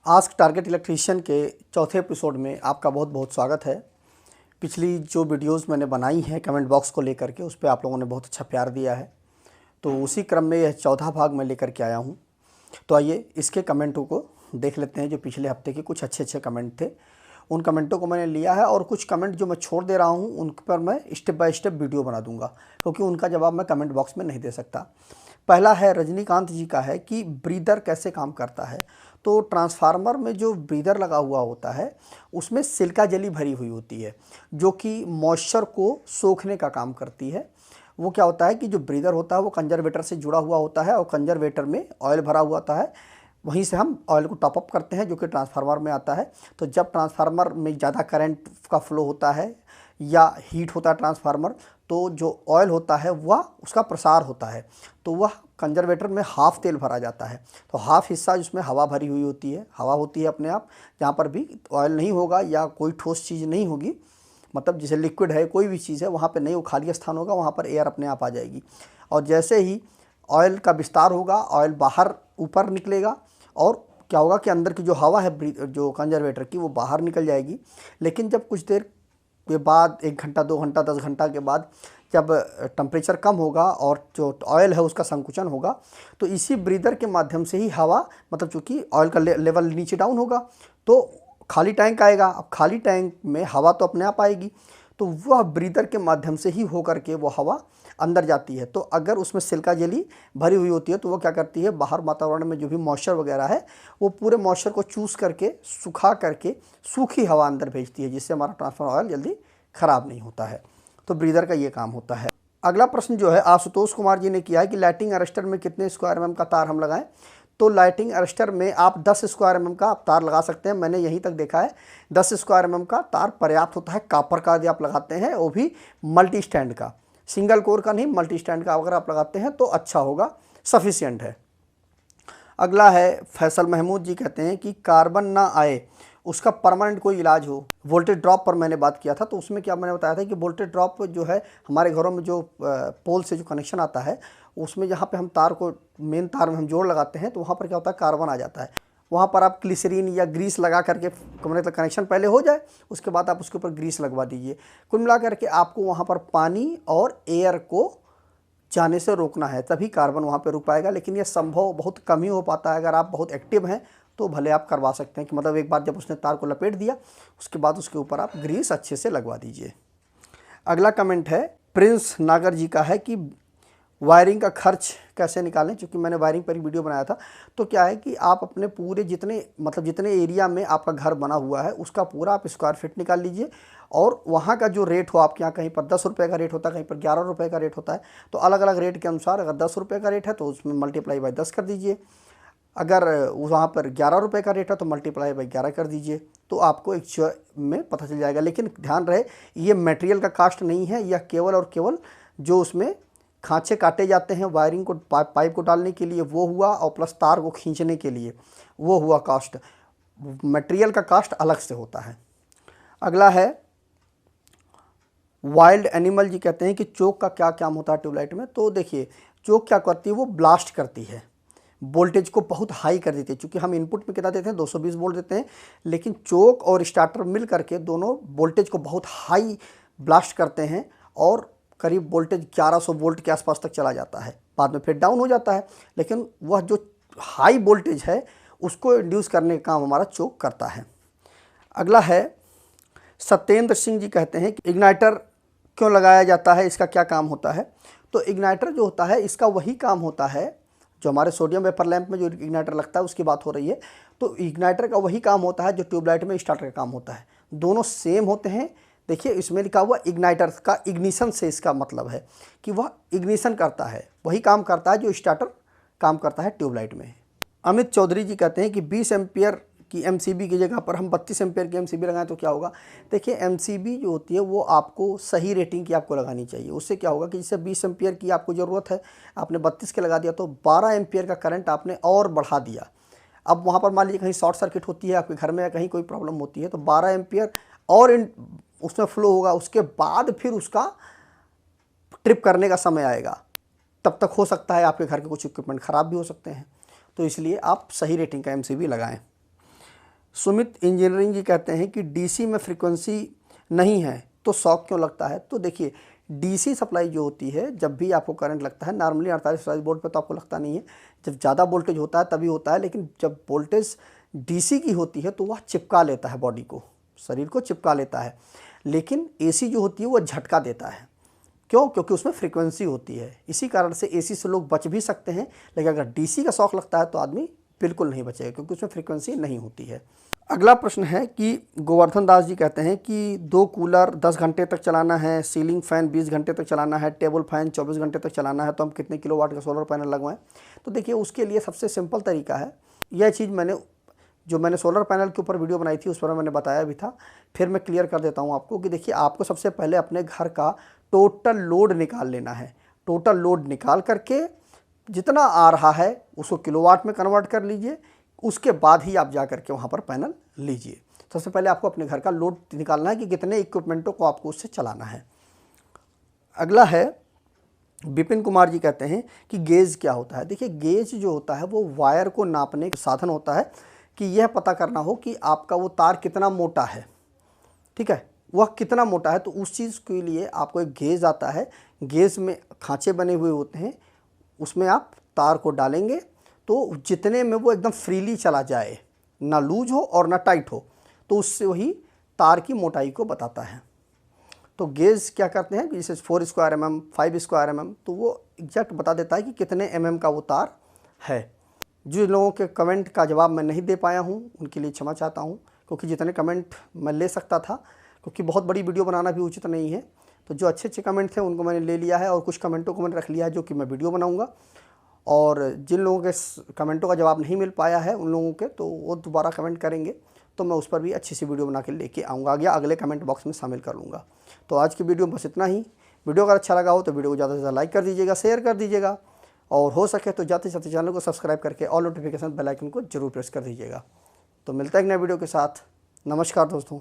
Ask target electrician के चौथे episode में आपका बहुत बहुत स्वागत है। पिछली जो वीडियोस मैंने बनाई हैं कमेंट बॉक्स को लेकर के, उस पर आप लोगों ने बहुत अच्छा प्यार दिया है, तो उसी क्रम में यह चौथा भाग मैं लेकर के आया हूं। तो आइए इसके कमेंटों को देख लेते हैं। जो पिछले हफ्ते के कुछ अच्छे कमेंट थे, उन कमेंटों को मैंने लिया है और कुछ कमेंट जो मैं छोड़ दे रहा हूँ उन पर मैं स्टेप बाय स्टेप वीडियो बना दूंगा, क्योंकि उनका जवाब मैं कमेंट बॉक्स में नहीं दे सकता। पहला है रजनीकांत जी का है कि ब्रीदर कैसे काम करता है। तो ट्रांसफार्मर में जो ब्रीदर लगा हुआ होता है उसमें सिलिका जेली भरी हुई होती है, जो कि मॉइस्चर को सोखने का काम करती है। वो क्या होता है कि जो ब्रीदर होता है वो कंजर्वेटर से जुड़ा हुआ होता है और कंजर्वेटर में ऑयल भरा हुआ होता है, वहीं से हम ऑयल को टॉप अप करते हैं जो कि ट्रांसफार्मर में आता है। तो जब ट्रांसफार्मर में ज़्यादा करंट का फ्लो होता है या हीट होता है ट्रांसफार्मर, तो जो ऑयल होता है वह उसका प्रसार होता है, तो वह कंजर्वेटर में हाफ तेल भरा जाता है। तो हाफ हिस्सा जिसमें हवा भरी हुई होती है, हवा होती है अपने आप, जहाँ पर भी ऑयल नहीं होगा या कोई ठोस चीज़ नहीं होगी, मतलब जैसे लिक्विड है कोई भी चीज़ है, वहाँ पे नहीं, वो खाली स्थान होगा, वहाँ पर एयर अपने आप आ जाएगी। और जैसे ही ऑयल का विस्तार होगा, ऑयल बाहर ऊपर निकलेगा और क्या होगा कि अंदर की जो हवा है जो कंजर्वेटर की, वो बाहर निकल जाएगी। लेकिन जब कुछ देर के बाद, 1 घंटा 2 घंटा 10 घंटा के बाद, जब टेम्परेचर कम होगा और जो ऑयल है उसका संकुचन होगा, तो इसी ब्रीदर के माध्यम से ही हवा, मतलब चूँकि ऑयल का लेवल नीचे डाउन होगा तो खाली टैंक आएगा। अब खाली टैंक में हवा तो अपने आप आएगी, तो वह ब्रीदर के माध्यम से ही होकर के वो हवा अंदर जाती है। तो अगर उसमें सिलिका जेली भरी हुई होती है तो वो क्या करती है, बाहर वातावरण में जो भी मॉइस्चर वगैरह है वो पूरे मॉइस्चर को चूस करके, सुखा करके सूखी हवा अंदर भेजती है, जिससे हमारा ट्रांसफार्मर ऑयल जल्दी ख़राब नहीं होता है। तो ब्रीदर का ये काम होता है। अगला प्रश्न जो है आशुतोष कुमार जी ने किया है कि लाइटिंग अरेस्टर में कितने स्क्वायर mm का तार हम लगाएं। तो लाइटिंग अरेस्टर में आप 10 स्क्वायर mm का आप तार लगा सकते हैं। मैंने यहीं तक देखा है 10 स्क्वायर mm का तार पर्याप्त होता है। कापर का यदि आप लगाते हैं, वो भी मल्टी स्टैंड का, सिंगल कोर का नहीं, मल्टी स्टैंड का अगर आप लगाते हैं तो अच्छा होगा, सफिशियंट है। अगला है फैसल महमूद जी, कहते हैं कि कार्बन ना आए उसका परमानेंट कोई इलाज हो। वोल्टेज ड्रॉप पर मैंने बात किया था, तो उसमें क्या मैंने बताया था कि वोल्टेज ड्रॉप जो है हमारे घरों में जो पोल से जो कनेक्शन आता है, उसमें जहाँ पे हम तार को, मेन तार में हम जोड़ लगाते हैं, तो वहाँ पर क्या होता है, कार्बन आ जाता है। वहाँ पर आप ग्लिसरीन या ग्रीस लगा करके, मतलब कनेक्शन पहले हो जाए, उसके बाद आप उसके ऊपर ग्रीस लगवा दीजिए। कुल मिला करके आपको वहाँ पर पानी और एयर को जाने से रोकना है, तभी कार्बन वहाँ पे रुक पाएगा। लेकिन यह संभव बहुत कम ही हो पाता है। अगर आप बहुत एक्टिव हैं तो भले आप करवा सकते हैं कि मतलब एक बार जब उसने तार को लपेट दिया, उसके बाद उसके ऊपर आप ग्रीस अच्छे से लगवा दीजिए। अगला कमेंट है प्रिंस नागर जी का है कि वायरिंग का खर्च कैसे निकालें। चूँकि मैंने वायरिंग पर एक वीडियो बनाया था, तो क्या है कि आप अपने पूरे जितने एरिया में आपका घर बना हुआ है उसका पूरा आप स्क्वायर फीट निकाल लीजिए, और वहाँ का जो रेट हो, आपके यहाँ कहीं पर 10 रुपये का रेट होता है, कहीं पर 11 रुपये का रेट होता है, तो अलग अलग रेट के अनुसार, अगर 10 रुपये का रेट है तो उसमें मल्टीप्लाई बाई 10 कर दीजिए, अगर वहाँ पर 11 रुपये का रेट है तो मल्टीप्लाई बाई 11 कर दीजिए, तो आपको एक में पता चल जाएगा। लेकिन ध्यान रहे, ये मटेरियल का कास्ट नहीं है, यह केवल और केवल जो उसमें खांचे काटे जाते हैं वायरिंग को, पाइप को डालने के लिए, वो हुआ, और प्लस तार को खींचने के लिए वो हुआ कास्ट। मटेरियल का कास्ट अलग से होता है। अगला है वाइल्ड एनिमल जी, कहते हैं कि चोक का क्या काम होता है ट्यूबलाइट में। तो देखिए, चोक क्या करती है, वो ब्लास्ट करती है, वोल्टेज को बहुत हाई कर देती है। चूँकि हम इनपुट में कितना देते हैं, 220 वोल्ट देते हैं, लेकिन चोक और स्टार्टर मिल करके दोनों वोल्टेज को बहुत हाई ब्लास्ट करते हैं, और करीब वोल्टेज 1100 वोल्ट के आसपास तक चला जाता है। बाद में फिर डाउन हो जाता है, लेकिन वह जो हाई वोल्टेज है उसको इंड्यूस करने का काम हमारा चोक करता है। अगला है सत्येंद्र सिंह जी, कहते हैं कि इग्नाइटर क्यों लगाया जाता है, इसका क्या काम होता है। तो इग्नाइटर जो होता है, इसका वही काम होता है जो हमारे सोडियम वेपर लैंप में जो इग्नाइटर लगता है उसकी बात हो रही है। तो इग्नाइटर का वही काम होता है जो ट्यूबलाइट में स्टार्टर का काम होता है। दोनों सेम होते हैं। देखिए, इसमें लिखा हुआ इग्नाइटर का, इग्निशन से इसका मतलब है कि वह इग्निशन करता है, वही काम करता है जो स्टार्टर काम करता है ट्यूबलाइट में। अमित चौधरी जी कहते हैं कि 20 एम्पियर की एमसीबी की जगह पर हम 32 एम्पियर की एमसीबी लगाएं तो क्या होगा। देखिए, एमसीबी जो होती है वो आपको सही रेटिंग की आपको लगानी चाहिए। उससे क्या होगा कि जैसे 20 एम्पियर की आपको ज़रूरत है, आपने 32 के लगा दिया, तो 12 एम्पियर का करंट आपने और बढ़ा दिया। अब वहाँ पर मान लीजिए कहीं शॉर्ट सर्किट होती है आपके घर में, या कहीं कोई प्रॉब्लम होती है, तो 12 एम्पियर और उसमें फ्लो होगा। उसके बाद फिर उसका ट्रिप करने का समय आएगा, तब तक हो सकता है आपके घर के कुछ इक्विपमेंट ख़राब भी हो सकते हैं। तो इसलिए आप सही रेटिंग का एमसीबी लगाएं। सुमित इंजीनियरिंग जी कहते हैं कि डीसी में फ्रीक्वेंसी नहीं है तो शॉक क्यों लगता है। तो देखिए, डीसी सप्लाई जो होती है, जब भी आपको करंट लगता है, नॉर्मली 48 वोल्ट पे तो आपको लगता नहीं है, जब ज़्यादा वोल्टेज होता है तभी होता है। लेकिन जब वोल्टेज डीसी की होती है तो वह चिपका लेता है बॉडी को, शरीर को चिपका लेता है। लेकिन एसी जो होती है वो झटका देता है। क्यों? क्योंकि उसमें फ्रीक्वेंसी होती है। इसी कारण से एसी से लोग बच भी सकते हैं, लेकिन अगर डीसी का शॉक लगता है तो आदमी बिल्कुल नहीं बचेगा, क्योंकि उसमें फ्रीक्वेंसी नहीं होती है। अगला प्रश्न है कि गोवर्धन दास जी कहते हैं कि 2 कूलर 10 घंटे तक चलाना है, सीलिंग फ़ैन 20 घंटे तक चलाना है, टेबल फ़ैन 24 घंटे तक चलाना है, तो हम कितने किलोवाट का सोलर पैनल लगवाएं। तो देखिए, उसके लिए सबसे सिंपल तरीका है, यह चीज़ मैंने सोलर पैनल के ऊपर वीडियो बनाई थी उस पर मैंने बताया भी था, फिर मैं क्लियर कर देता हूँ आपको कि देखिए, आपको सबसे पहले अपने घर का टोटल लोड निकाल लेना है। टोटल लोड निकाल करके जितना आ रहा है उसको किलोवाट में कन्वर्ट कर लीजिए, उसके बाद ही आप जा करके वहाँ पर पैनल लीजिए। सबसे पहले आपको अपने घर का लोड निकालना है कि कितने इक्विपमेंटों को आपको उससे चलाना है। अगला है, विपिन कुमार जी कहते हैं कि गेज क्या होता है। देखिए, गेज जो होता है वो वायर को नापने का साधन होता है कि यह पता करना हो कि आपका वो तार कितना मोटा है, ठीक है, वह कितना मोटा है। तो उस चीज़ के लिए आपको एक गेज आता है। गेज में खांचे बने हुए होते हैं, उसमें आप तार को डालेंगे तो जितने में वो एकदम फ्रीली चला जाए, ना लूज हो और ना टाइट हो, तो उससे वही तार की मोटाई को बताता है। तो गेज क्या करते हैं, जैसे 4 स्क्वायर mm 5 स्क्वायर mm, तो वो एग्जैक्ट बता देता है कि कितने mm का वो तार है। जो लोगों के कमेंट का जवाब मैं नहीं दे पाया हूँ उनके लिए क्षमा चाहता हूँ, क्योंकि जितने कमेंट मैं ले सकता था, क्योंकि बहुत बड़ी वीडियो बनाना भी उचित नहीं है, तो जो अच्छे अच्छे कमेंट थे उनको मैंने ले लिया है और कुछ कमेंटों को मैंने रख लिया है जो कि मैं वीडियो बनाऊंगा। और जिन लोगों के कमेंटों का जवाब नहीं मिल पाया है उन लोगों के, तो वो दोबारा कमेंट करेंगे तो मैं उस पर भी अच्छी सी वीडियो बना के लेके आऊँगा, या अगले कमेंट बॉक्स में शामिल कर लूँगा। तो आज की वीडियो में बस इतना ही। वीडियो अगर अच्छा लगा हो तो वीडियो को ज़्यादा से ज़्यादा लाइक कर दीजिएगा, शेयर कर दीजिएगा, और हो सके तो जाते जाते चैनल को सब्सक्राइब करके ऑल नोटिफिकेशन बेल आइकन को जरूर प्रेस कर दीजिएगा। तो मिलता है एक नए वीडियो के साथ। नमस्कार दोस्तों।